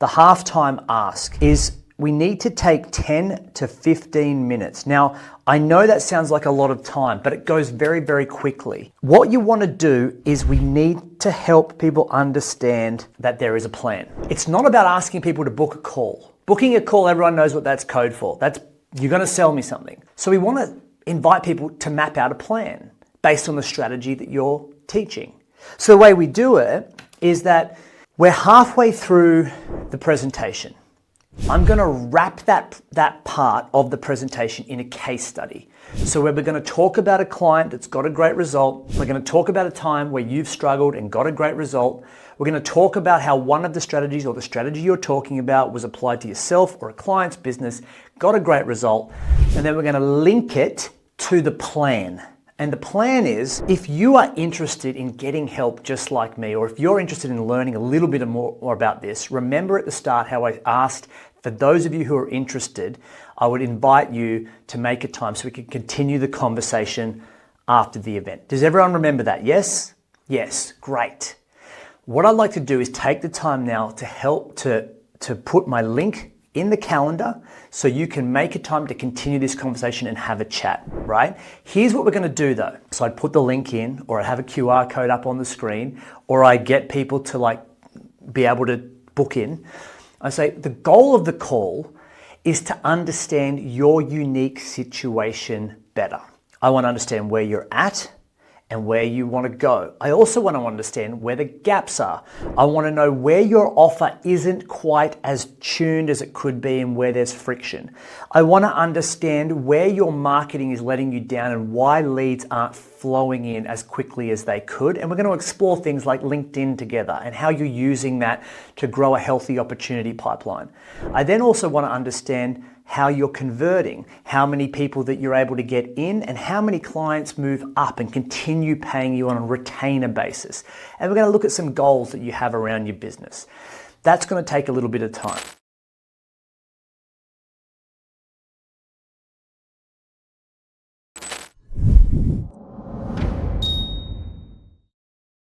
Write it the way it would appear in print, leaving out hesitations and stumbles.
the halftime ask is we need to take 10 to 15 minutes. Now, I know that sounds like a lot of time, but it goes very, very quickly. What you want to do is we need to help people understand that there is a plan. It's not about asking people to book a call. Booking a call, everyone knows what that's code for. That's you're going to sell me something. So we want to invite people to map out a plan based on the strategy that you're teaching. So the way we do it is that we're halfway through the presentation. I'm going to wrap that part of the presentation in a case study. So we're going to talk about a client that's got a great result. We're going to talk about a time where you've struggled and got a great result. We're going to talk about how one of the strategies or the strategy you're talking about was applied to yourself or a client's business, got a great result. And then we're going to link it to the plan. And the plan is, if you are interested in getting help just like me, or if you're interested in learning a little bit more about this, remember at the start how I asked for those of you who are interested, I would invite you to make a time so we can continue the conversation after the event. Does everyone remember that? Yes? Yes, great. What I'd like to do is take the time now to help to put my link in the calendar so you can make a time to continue this conversation and have a chat, right? Here's what we're going to do though. So I'd put the link in, or I'd have a QR code up on the screen, or I get people to be able to book in. I say the goal of the call is to understand your unique situation better. I want to understand where you're at and where you want to go. I also want to understand where the gaps are. I want to know where your offer isn't quite as tuned as it could be and where there's friction. I want to understand where your marketing is letting you down and why leads aren't flowing in as quickly as they could. And we're going to explore things like LinkedIn together and how you're using that to grow a healthy opportunity pipeline. I then also want to understand how you're converting, how many people that you're able to get in, and how many clients move up and continue paying you on a retainer basis. And we're going to look at some goals that you have around your business. That's going to take a little bit of time.